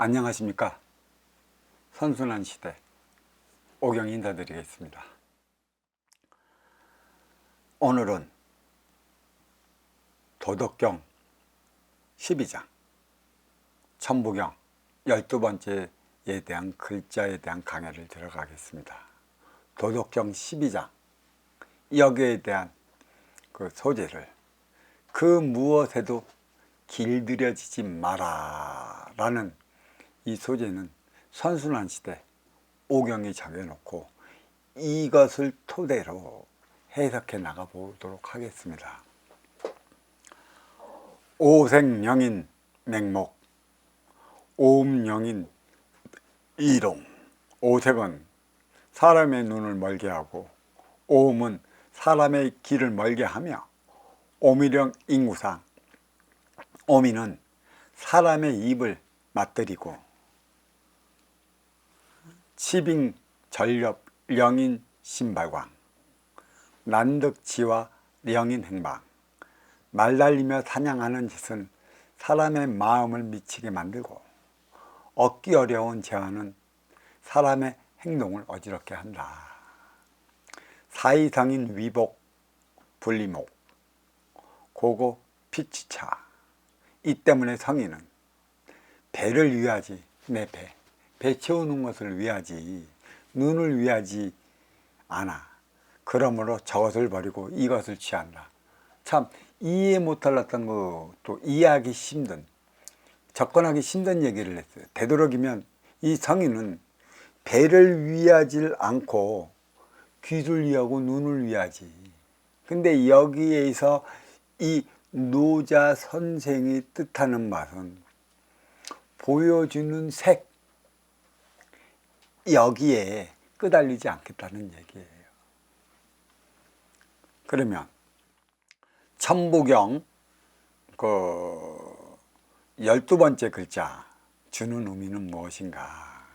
안녕하십니까. 선순환 시대 오경 인사드리겠습니다. 오늘은 도덕경 12장 천부경 12번째에 대한 글자에 대한 강의를 들어가겠습니다. 도덕경 12장 여기에 대한 그 소재를 그 무엇에도 길들여지지 마라 라는 이 소재는 선순환 시대 오경이 정해놓고 이것을 토대로 해석해 나가 보도록 하겠습니다. 오색영인 맹목, 오음영인 이롱. 오색은 사람의 눈을 멀게 하고 오음은 사람의 길을 멀게 하며 오미령 인구상, 오미는 사람의 입을 맞들이고 치빙 전렵 령인 신발광, 난득지와 령인 행방. 말달리며 사냥하는 짓은 사람의 마음을 미치게 만들고 얻기 어려운 재화는 사람의 행동을 어지럽게 한다. 사이성인 위복 분리목, 고고 피치차. 이 때문에 성인은 배를 위하지, 내 배 채우는 것을 위하지 눈을 위하지 않아. 그러므로 저것을 버리고 이것을 취한다. 참 이해 못할랐던 것도 이해하기 힘든, 접근하기 힘든 얘기를 했어요. 되도록이면 이 성인은 배를 위하지 않고 귀를 위하고 눈을 위하지. 근데 여기에서 이 노자 선생이 뜻하는 맛은 보여주는 색, 여기에 끄달리지 않겠다는 얘기예요. 그러면 천부경 그 12번째 글자 주는 의미는 무엇인가?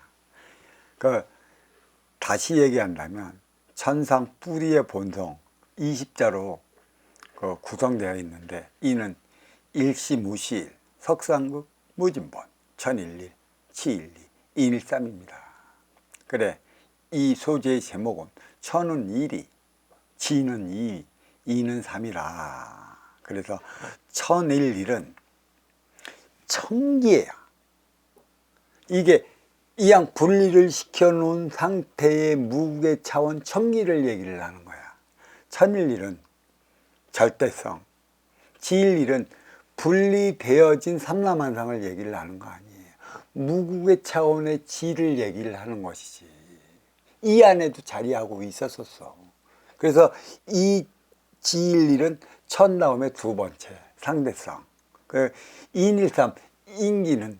다시 얘기한다면 천상 뿌리의 본성 20자로 구성되어 있는데, 이는 일시무시일, 석상극 무진본, 천일일, 치일리, 이일삼입니다. 그래, 이 소재의 제목은 천은 일이, 지는 이, 이는 삼이라. 그래서 천일일은 천기예요. 이게 이양 분리를 시켜놓은 상태의 무게 차원 천기를 얘기를 하는 거야. 천일일은 절대성, 지일일은 분리되어진 삼라만상을 얘기를 하는 거 아니에요. 무국의 차원의 지를 얘기를 하는 것이지. 이 안에도 자리하고 있었었어. 그래서 이 지일일은 천 다음에 두 번째 상대성. 인일삼, 인기는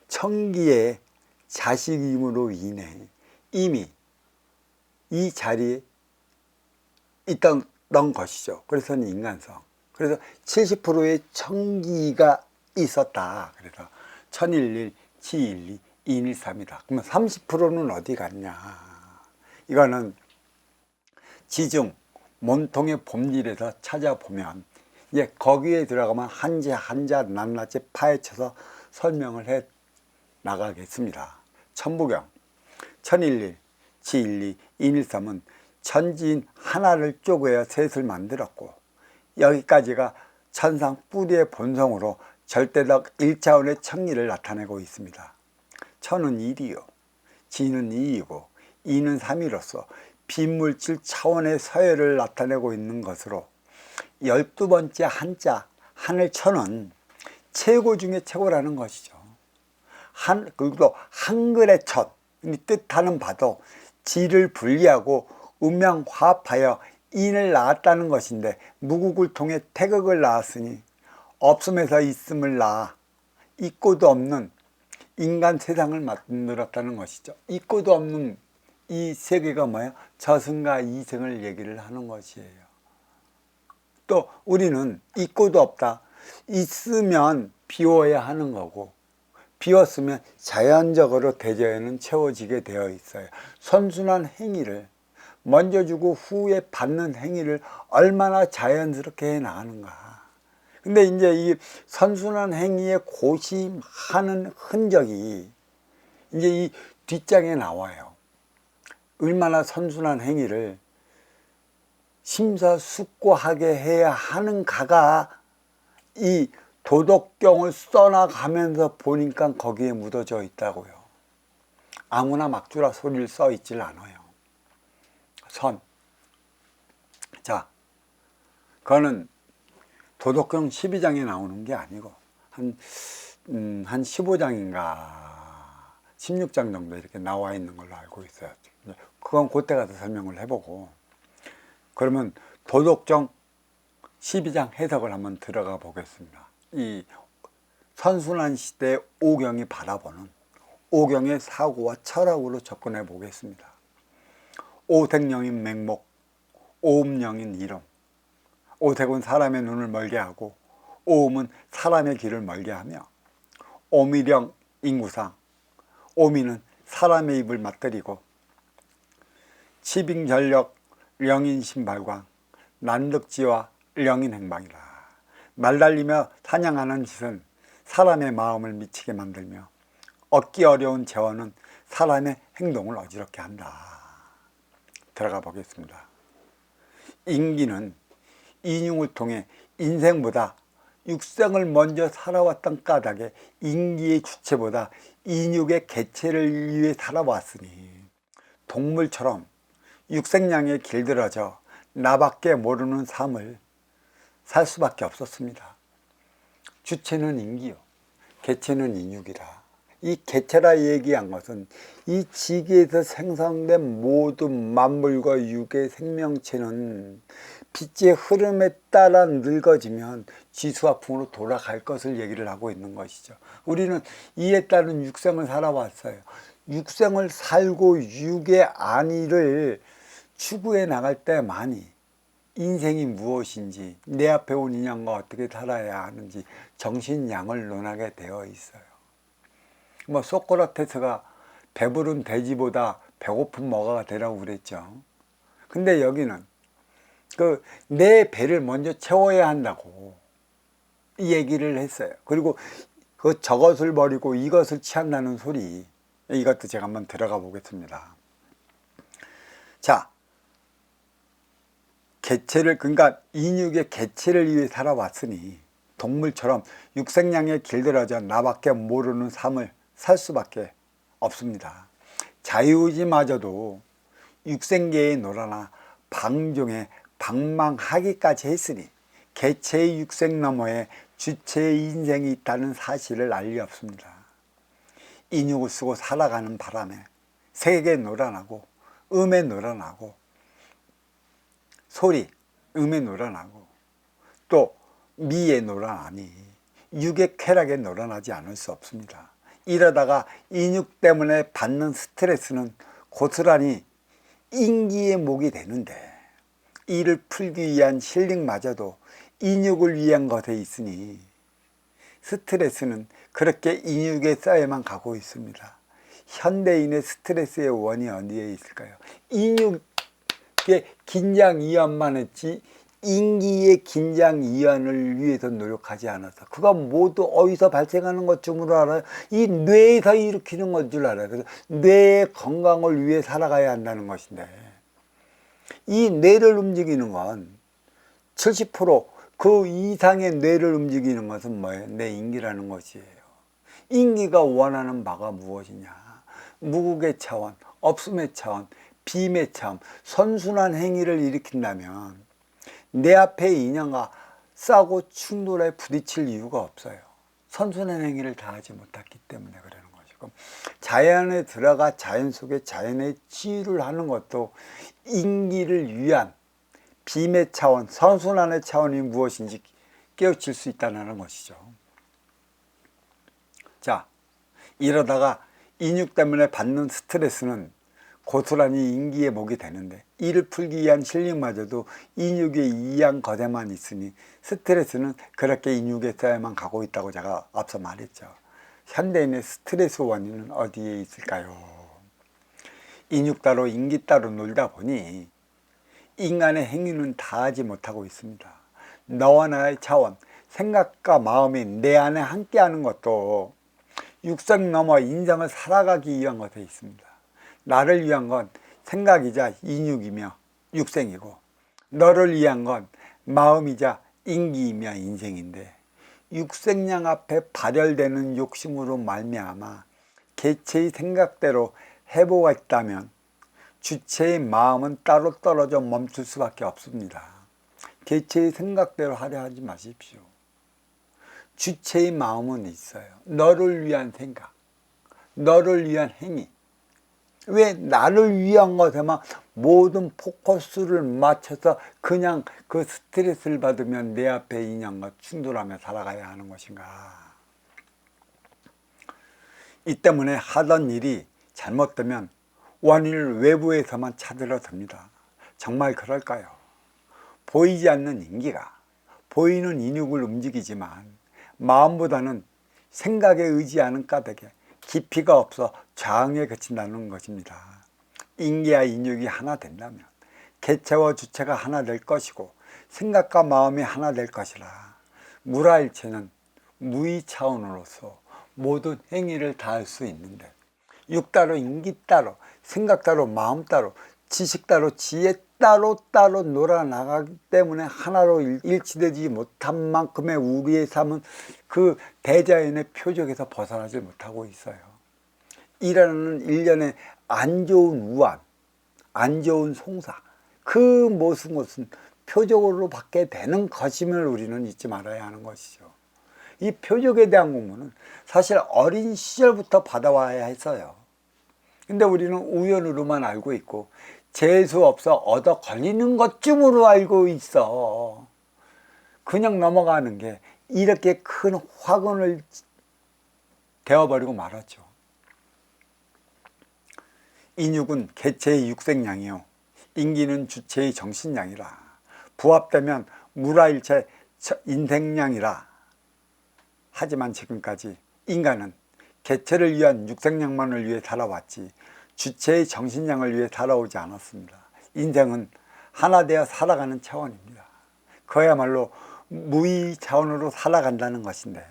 천기의 자식임으로 인해 이미 이 자리에 있던 것이죠. 그래서는 인간성. 그래서 70%의 천기가 있었다. 그래서 천일일, 지일리, 인일삼이다. 그러면 30%는 어디 갔냐? 이거는 지중 몸통의 본질에서 찾아보면 이제 거기에 들어가면 한자 한자 낱낱이 파헤쳐서 설명을 해 나가겠습니다. 천부경 천일일, 지일리, 인일삼은 천지인 하나를 쪼개어 셋을 만들었고, 여기까지가 천상 뿌리의 본성으로 절대적 1차원의 천리를 나타내고 있습니다. 천은 일이요, 지는 이이고, 이는 삼이로서 비물질 차원의 서열을 나타내고 있는 것으로 12번째 한자 하늘천은 최고 중에 최고라는 것이죠. 그리고 한글의 천, 뜻하는 바도 지를 분리하고 음양화합하여 인을 낳았다는 것인데, 무국을 통해 태극을 낳았으니 없음에서 있음을 낳아 있고도 없는 인간 세상을 만들었다는 것이죠. 있고도 없는 이 세계가 뭐예요? 저승과 이승을 얘기를 하는 것이에요. 또 우리는 있고도 없다, 있으면 비워야 하는 거고, 비웠으면 자연적으로 대저에는 채워지게 되어 있어요. 선순환 행위를 먼저 주고 후에 받는 행위를 얼마나 자연스럽게 해 나가는가. 근데 이제 이 선순환 행위에 고심하는 흔적이 이제 이 뒷장에 나와요. 얼마나 선순환 행위를 심사숙고하게 해야 하는가가 이 도덕경을 써나가면서 보니까 거기에 묻어져 있다고요. 아무나 막주라 소리를 써 있질 않아요. 선. 자, 그거는 도덕경 12장에 나오는 게 아니고 한 15장인가 16장 정도 이렇게 나와 있는 걸로 알고 있어요. 그건 그때 가서 설명을 해보고, 그러면 도덕경 12장 해석을 한번 들어가 보겠습니다. 이 선순환 시대 오경이 바라보는 오경의 사고와 철학으로 접근해 보겠습니다. 오색령인 맹목, 오음령인 이름. 오색은 사람의 눈을 멀게 하고 오음은 사람의 길을 멀게 하며, 오미령 인구상, 오미는 사람의 입을 맞들이고, 치빙전력 령인 신발광, 난득지와 령인 행방이라. 말달리며 사냥하는 짓은 사람의 마음을 미치게 만들며, 얻기 어려운 재원은 사람의 행동을 어지럽게 한다. 들어가 보겠습니다. 인기는 인육을 통해 인생보다 육생을 먼저 살아왔던 까닭에 인기의 주체보다 인육의 개체를 위해 살아왔으니, 동물처럼 육생량에 길들어져 나밖에 모르는 삶을 살 수밖에 없었습니다. 주체는 인기요, 개체는 인육이라. 이 개체라 얘기한 것은 이 지기에서 생성된 모든 만물과 육의 생명체는 빛의 흐름에 따라 늙어지면 지수화풍으로 돌아갈 것을 얘기를 하고 있는 것이죠. 우리는 이에 따른 육생을 살아왔어요. 육생을 살고 육의 안위를 추구해 나갈 때만이 인생이 무엇인지, 내 앞에 온 인연과 어떻게 살아야 하는지 정신양을 논하게 되어 있어요. 뭐 소크라테스가 배부른 돼지보다 배고픈 먹어가 되라고 그랬죠. 근데 여기는 내 배를 먼저 채워야 한다고 이 얘기를 했어요. 그리고 저것을 버리고 이것을 취한다는 소리, 이것도 제가 한번 들어가 보겠습니다. 자, 개체를, 그러니까 인육의 개체를 위해 살아왔으니 동물처럼 육생량에 길들어져 나밖에 모르는 삶을 살 수밖에 없습니다. 자유의지마저도 육생계에 놀아나 방종에 방망하기까지 했으니 개체의 육생 너머에 주체의 인생이 있다는 사실을 알 리 없습니다. 인육을 쓰고 살아가는 바람에 색에 놀아나고 음에 놀아나고, 소리, 음에 놀아나고, 또 미에 놀아나니 육의 쾌락에 놀아나지 않을 수 없습니다. 이러다가 인육 때문에 받는 스트레스는 고스란히 인기의 목이 되는데, 이를 풀기 위한 힐링마저도 인육을 위한 것에 있으니 스트레스는 그렇게 인육에 쌓여만 가고 있습니다. 현대인의 스트레스의 원인이 어디에 있을까요? 인육의 긴장이완만 했지 인기의 긴장이완을 위해서 노력하지 않아서, 그가 모두 어디서 발생하는 것 줄 알아요? 이 뇌에서 일으키는 것 줄 알아요. 그래서 뇌의 건강을 위해 살아가야 한다는 것인데, 이 뇌를 움직이는 건 70%그 이상의 뇌를 움직이는 것은 뭐예요? 내 인기라는 것이에요. 인기가 원하는 바가 무엇이냐? 무국의 차원, 없음의 차원, 빔의 차원, 선순환 행위를 일으킨다면 내 앞에 인연과 싸고 충돌에 부딪힐 이유가 없어요. 선순환 행위를 다 하지 못했기 때문에 그러는 것이고, 자연에 들어가 자연 속에 자연의 치유를 하는 것도 인기를 위한 빔의 차원, 선순환의 차원이 무엇인지 깨우칠 수 있다는 것이죠. 자, 이러다가 인육 때문에 받는 스트레스는 고스란히 인기의 목이 되는데, 이를 풀기 위한 힐링마저도 인육의 이양 거대만 있으니 스트레스는 그렇게 인육에 쌓여만 가고 있다고 제가 앞서 말했죠. 현대인의 스트레스 원인은 어디에 있을까요? 인육 따로 인기 따로 놀다 보니 인간의 행위는 다 하지 못하고 있습니다. 너와 나의 차원, 생각과 마음이 내 안에 함께하는 것도 육생 넘어 인생을 살아가기 위한 것에 있습니다. 나를 위한 건 생각이자 인육이며 육생이고, 너를 위한 건 마음이자 인기이며 인생인데, 육생량 앞에 발열되는 욕심으로 말미암아 개체의 생각대로 해보가 있다면 주체의 마음은 따로 떨어져 멈출 수밖에 없습니다. 개체의 생각대로 하려 하지 마십시오. 주체의 마음은 있어요. 너를 위한 생각, 너를 위한 행위. 왜 나를 위한 것에만 모든 포커스를 맞춰서 그냥 그 스트레스를 받으면 내 앞에 인연과 충돌하며 살아가야 하는 것인가? 이 때문에 하던 일이 잘못되면 원인을 외부에서만 찾으려 듭니다. 정말 그럴까요? 보이지 않는 인기가 보이는 인육을 움직이지만 마음보다는 생각에 의지하는 까닭에 깊이가 없어 저항에 그친다는 것입니다. 인기와 인육이 하나 된다면 개체와 주체가 하나 될 것이고 생각과 마음이 하나 될 것이라 무라일체는 무의 차원으로서 모든 행위를 다 할 수 있는데, 육 따로 인기 따로 생각 따로 마음 따로 지식 따로 지혜 따로 놀아나가기 때문에 하나로 일치되지 못한 만큼의 우리의 삶은 그 대자연의 표적에서 벗어나지 못하고 있어요. 일하는 일련의 안 좋은 우환, 안 좋은 송사, 그 모든 것은 표적으로 받게 되는 것임을 우리는 잊지 말아야 하는 것이죠. 이 표적에 대한 공부는 사실 어린 시절부터 받아와야 했어요. 근데 우리는 우연으로만 알고 있고 재수 없어 얻어 걸리는 것쯤으로 알고 있어. 그냥 넘어가는 게 이렇게 큰 화근을 되어버리고 말았죠. 인육은 개체의 육생량이요, 인기는 주체의 정신량이라. 부합되면 무라일체 인생량이라. 하지만 지금까지 인간은 개체를 위한 육생량만을 위해 살아왔지 주체의 정신량을 위해 살아오지 않았습니다. 인생은 하나 되어 살아가는 차원입니다. 그야말로 무의 차원으로 살아간다는 것인데,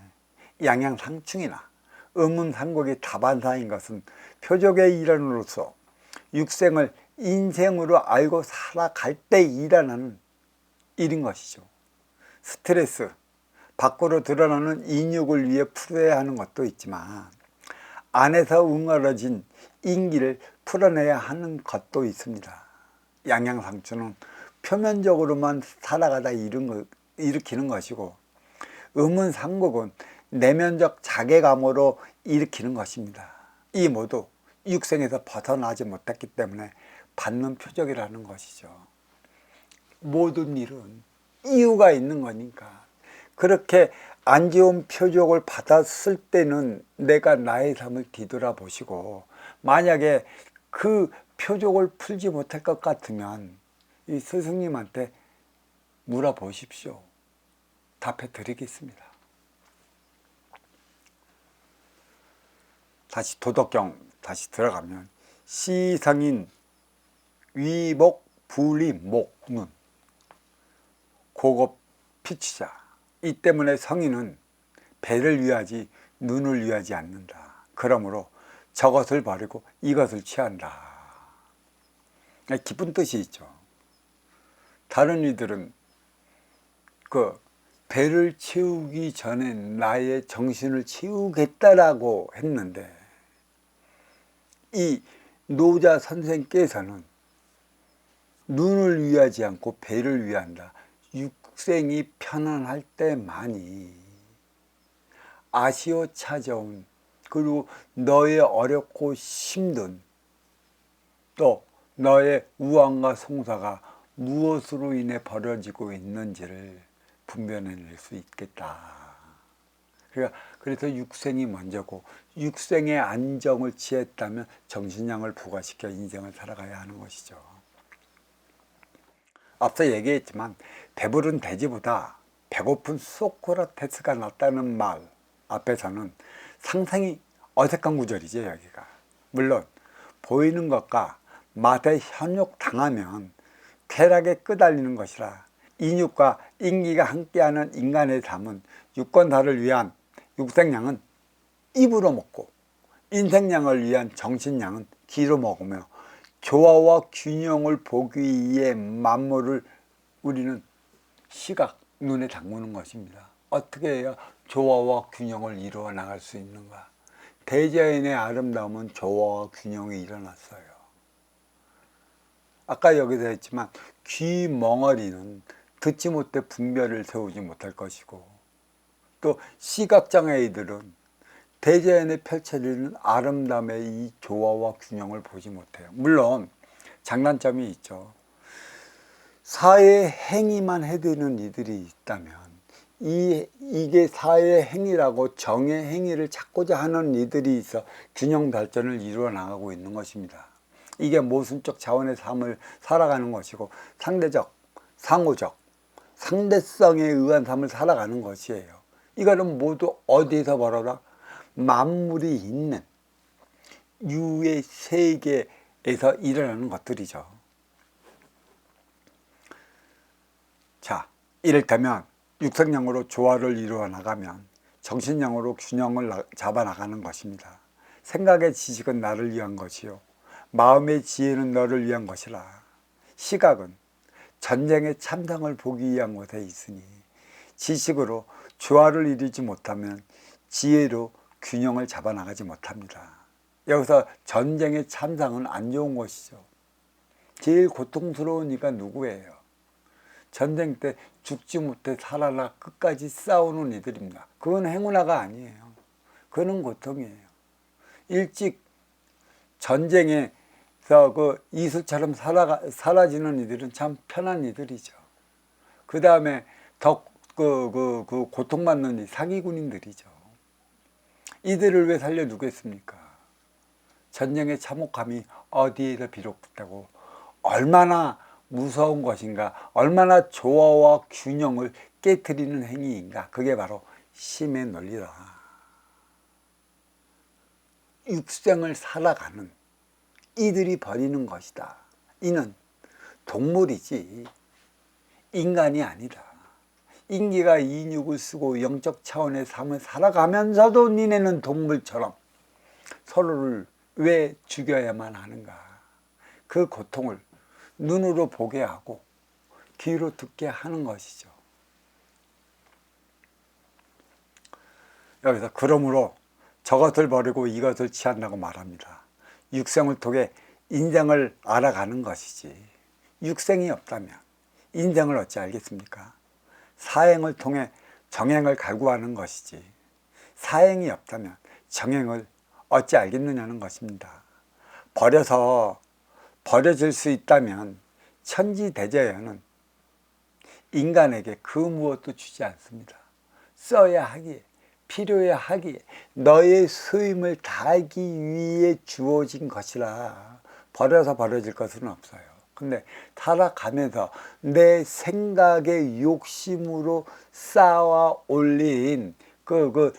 양양상충이나 음운상곡의 다반사인 것은 표적의 일환으로서 육생을 인생으로 알고 살아갈 때 일어나는 일인 것이죠. 스트레스, 밖으로 드러나는 인육을 위해 풀어야 하는 것도 있지만 안에서 웅얼어진 인기를 풀어내야 하는 것도 있습니다. 양양상추는 표면적으로만 살아가다 일으키는 것이고, 음운상곡은 내면적 자괴감으로 일으키는 것입니다. 이 모두 육생에서 벗어나지 못했기 때문에 받는 표적이라는 것이죠. 모든 일은 이유가 있는 거니까, 그렇게 안 좋은 표적을 받았을 때는 내가 나의 삶을 뒤돌아보시고, 만약에 그 표적을 풀지 못할 것 같으면 이 스승님한테 물어보십시오. 답해 드리겠습니다. 다시 도덕경 다시 들어가면, 시성인 위목 부리 목눈 고급 피치자. 이 때문에 성인은 배를 위하지 눈을 위하지 않는다. 그러므로 저것을 버리고 이것을 취한다. 깊은 뜻이 있죠. 다른 이들은 그 배를 채우기 전에 나의 정신을 채우겠다라고 했는데, 이 노자 선생께서는 눈을 위하지 않고 배를 위한다. 육생이 편안할 때만이 아시어 찾아온, 그리고 너의 어렵고 힘든, 또 너의 우환과 송사가 무엇으로 인해 벌어지고 있는지를 분별해낼 수 있겠다. 그래서 육생이 먼저고, 육생의 안정을 취했다면 정신량을 부과시켜 인생을 살아가야 하는 것이죠. 앞서 얘기했지만 배부른 돼지보다 배고픈 소크라테스가 낫다는 말 앞에서는 상당히 어색한 구절이죠. 여기가 물론 보이는 것과 맛에 현혹당하면 쾌락에 끄달리는 것이라 인육과 인기가 함께하는 인간의 삶은 육건사를 위한 육생량은 입으로 먹고 인생량을 위한 정신량은 귀로 먹으며 조화와 균형을 보기 위해 만물을 우리는 시각, 눈에 담그는 것입니다. 어떻게 해야 조화와 균형을 이루어 나갈 수 있는가? 대자연의 아름다움은 조화와 균형이 일어났어요. 아까 여기서 했지만 귀 멍어리는 듣지 못해 분별을 세우지 못할 것이고, 또 시각장애이들은 대자연에 펼쳐지는 아름다움의 이 조화와 균형을 보지 못해요. 물론 장단점이 있죠. 사회 행위만 해대는 이들이 있다면 이게 사회 행위라고 정의 행위를 찾고자 하는 이들이 있어 균형 발전을 이루어 나가고 있는 것입니다. 이게 모순적 차원의 삶을 살아가는 것이고 상대적, 상호적, 상대성에 의한 삶을 살아가는 것이에요. 이거는 모두 어디에서 벌어라? 만물이 있는 유의 세계에서 일어나는 것들이죠. 자, 이를테면 육성량으로 조화를 이루어 나가면 정신량으로 균형을 잡아 나가는 것입니다. 생각의 지식은 나를 위한 것이요 마음의 지혜는 너를 위한 것이라. 시각은 전쟁의 참상을 보기 위한 곳에 있으니 지식으로 조화를 이루지 못하면 지혜로 균형을 잡아 나가지 못합니다. 여기서 전쟁의 참상은 안 좋은 것이죠. 제일 고통스러운 이가 누구예요? 전쟁 때 죽지 못해 살아라 끝까지 싸우는 이들입니다. 그건 행운아가 아니에요. 그건 고통이에요. 일찍 전쟁에서 그 이슬처럼 사라지는 이들은 참 편한 이들이죠. 그 다음에 더 고통받는 이 사기꾼인들이죠. 이들을 왜 살려두겠습니까? 전쟁의 참혹함이 어디에서 비롯됐다고, 얼마나 무서운 것인가, 얼마나 조화와 균형을 깨트리는 행위인가. 그게 바로 심의 논리다. 육생을 살아가는 이들이 벌이는 것이다. 이는 동물이지 인간이 아니다. 인기가 인육을 쓰고 영적 차원의 삶을 살아가면서도 니네는 동물처럼 서로를 왜 죽여야만 하는가. 그 고통을 눈으로 보게 하고 귀로 듣게 하는 것이죠. 여기서 그러므로 저것을 버리고 이것을 취한다고 말합니다. 육생을 통해 인생을 알아가는 것이지, 육생이 없다면 인생을 어찌 알겠습니까? 사행을 통해 정행을 갈구하는 것이지, 사행이 없다면 정행을 어찌 알겠느냐는 것입니다. 버려질 수 있다면 천지대자연은 인간에게 그 무엇도 주지 않습니다. 써야 하기에, 필요해야 하기에, 너의 소임을 다하기 위해 주어진 것이라 버려질 것은 없어요. 근데 살아가면서 내 생각의 욕심으로 쌓아 올린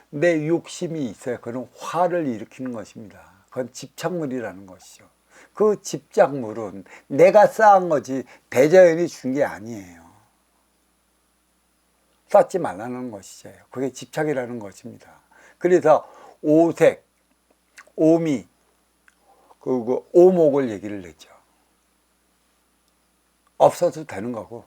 내 욕심이 있어요. 그건 화를 일으키는 것입니다. 그건 집착물이라는 것이죠. 그 집착물은 내가 쌓은 거지 대자연이 준 게 아니에요. 쌓지 말라는 것이죠. 그게 집착이라는 것입니다. 그래서 오색, 오미, 오목을 얘기를 했죠. 없어도 되는 거고,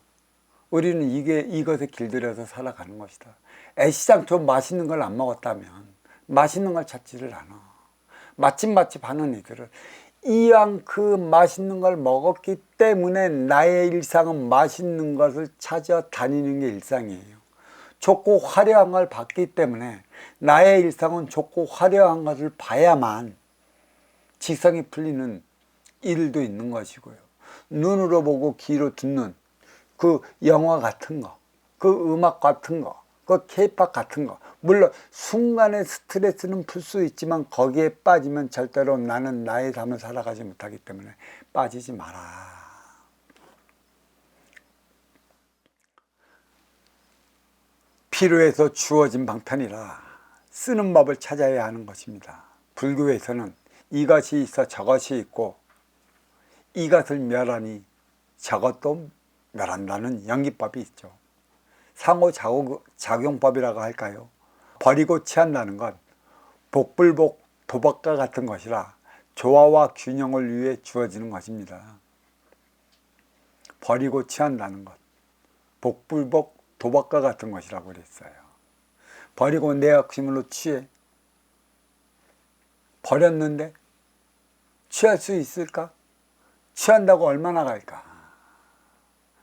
우리는 이것에 길들여서 살아가는 것이다. 애시장초 맛있는 걸 안 먹었다면 맛있는 걸 찾지를 않아. 맛집 하는 이들은 이왕 그 맛있는 걸 먹었기 때문에 나의 일상은 맛있는 것을 찾아 다니는 게 일상이에요. 좋고 화려한 걸 봤기 때문에 나의 일상은 좋고 화려한 것을 봐야만 직성이 풀리는 일도 있는 것이고요. 눈으로 보고 귀로 듣는 그 영화 같은 거, 그 음악 같은 거, 그 케이팝 같은 거, 물론 순간의 스트레스는 풀 수 있지만 거기에 빠지면 절대로 나는 나의 삶을 살아가지 못하기 때문에 빠지지 마라. 필요해서 주어진 방편이라 쓰는 법을 찾아야 하는 것입니다. 불교에서는 이것이 있어 저것이 있고, 이것을 멸하니 저것도 멸한다는 연기법이 있죠. 상호작용법이라고 할까요? 버리고 취한다는 건 복불복 도박과 같은 것이라 조화와 균형을 위해 주어지는 것입니다. 버리고 취한다는 것, 복불복 도박과 같은 것이라고 그랬어요. 버리고 내 욕심으로 취해. 버렸는데 취할 수 있을까? 취한다고 얼마나 갈까?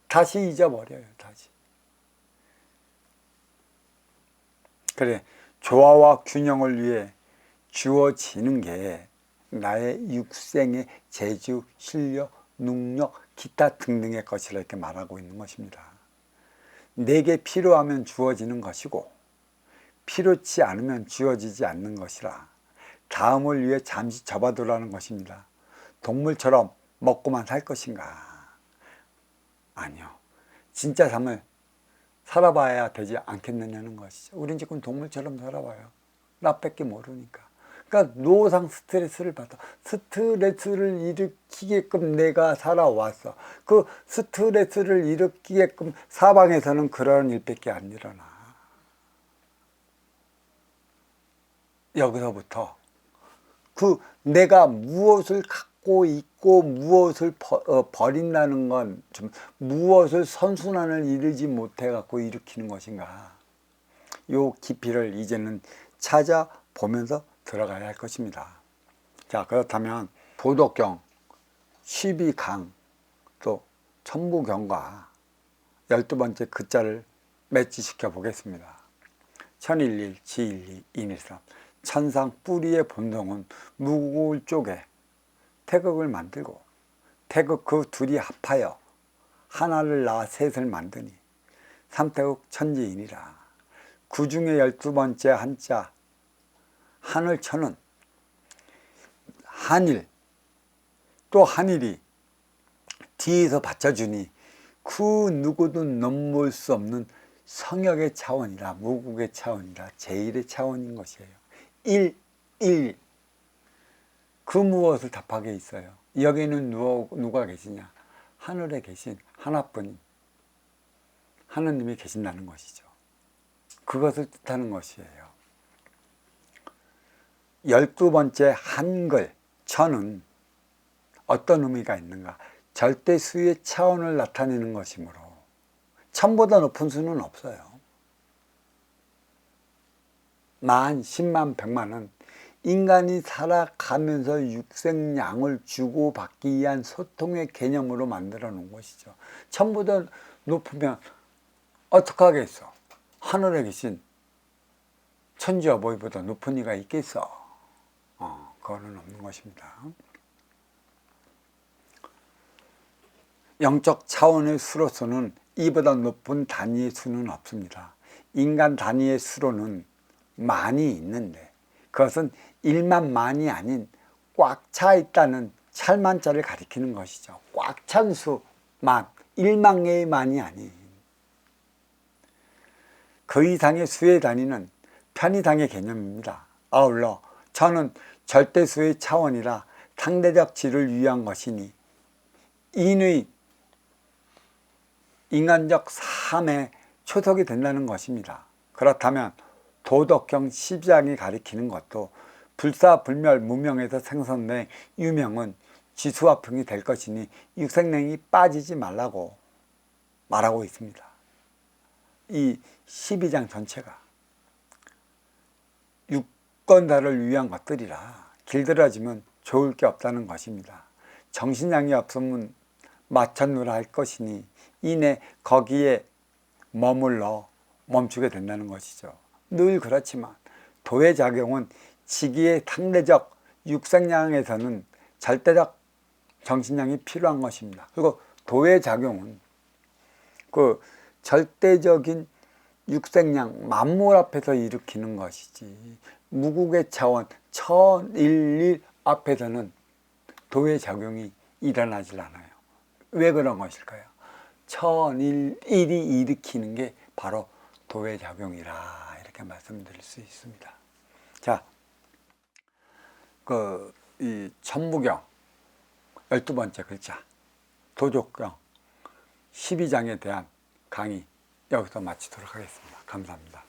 다시 잊어버려요. 다시. 그래, 조화와 균형을 위해 주어지는 게 나의 육생의 재주, 실력, 능력, 기타 등등의 것이라 이렇게 말하고 있는 것입니다. 내게 필요하면 주어지는 것이고 필요치 않으면 주어지지 않는 것이라 다음을 위해 잠시 접어두라는 것입니다. 동물처럼 먹고만 살 것인가? 아니요. 진짜 삶을 살아봐야 되지 않겠느냐는 것이죠. 우린 지금 동물처럼 살아봐요. 나밖에 모르니까. 그러니까 노상 스트레스를 받아. 스트레스를 일으키게끔 내가 살아왔어. 그 스트레스를 일으키게끔 사방에서는 그런 일밖에 안 일어나. 여기서부터 그 내가 무엇을 갖고 있고 무엇을 버린다는 건 좀 무엇을 선순환을 이루지 못해 갖고 일으키는 것인가, 요 깊이를 이제는 찾아보면서 들어가야 할 것입니다. 자, 그렇다면 도덕경 12강 또 천부경과 12번째 글자를 매치시켜 보겠습니다. 천일일, 지일이, 인일삼. 천상 뿌리의 본성은 무구울 쪽에 태극을 만들고 태극 그 둘이 합하여 하나를 낳아 셋을 만드니 삼태극 천지인이라. 그 중에 12번째 한자 하늘천은 한일, 또 한일이 뒤에서 받쳐주니 그 누구도 넘볼 수 없는 성역의 차원이라, 무국의 차원이라, 제일의 차원인 것이에요. 일, 그 무엇을 답하게 있어요. 여기는 누가 계시냐? 하늘에 계신 하나뿐인 하느님이 계신다는 것이죠. 그것을 뜻하는 것이에요. 12번째 한글, 천은 어떤 의미가 있는가? 절대수의 차원을 나타내는 것이므로 천보다 높은 수는 없어요. 만, 10만, 100만은 인간이 살아가면서 육생양을 주고받기 위한 소통의 개념으로 만들어 놓은 것이죠. 천보다 높으면 어떡하겠어? 하늘에 계신 천지 어버이보다 높은 이가 있겠어? 그거는 없는 것입니다. 영적 차원의 수로서는 이보다 높은 단위의 수는 없습니다. 인간 단위의 수로는 만이 있는데 그것은 1만 만이 아닌 꽉 차 있다는 찰만자를 가리키는 것이죠. 꽉 찬 수만, 1만 개의 만이 아닌 그 이상의 수의 단위는 편의상의 개념입니다. 아울러 천은 절대수의 차원이라 상대적 질을 위한 것이니 인의 인간적 삶에 초석이 된다는 것입니다. 그렇다면 도덕경 12장이 가리키는 것도 불사불멸 무명에서 생성된 유명은 지수와 평이 될 것이니 육생냉이 빠지지 말라고 말하고 있습니다. 이 12장 전체가 유권자를 위한 것들이라 길들여지면 좋을 게 없다는 것입니다. 정신량이 없으면 마천루라 할 것이니 이내 거기에 머물러 멈추게 된다는 것이죠. 늘 그렇지만 도의 작용은 지기의 상대적 육생량에서는 절대적 정신량이 필요한 것입니다. 그리고 도의 작용은 그 절대적인 육생량 만물 앞에서 일으키는 것이지 무국의 차원 천일일 앞에서는 도의 작용이 일어나질 않아요. 왜 그런 것일까요? 천일일이 일으키는 게 바로 도의 작용이라 이렇게 말씀드릴 수 있습니다. 자, 이 천부경 12번째 글자 도족경 12장에 대한 강의 여기서 마치도록 하겠습니다. 감사합니다.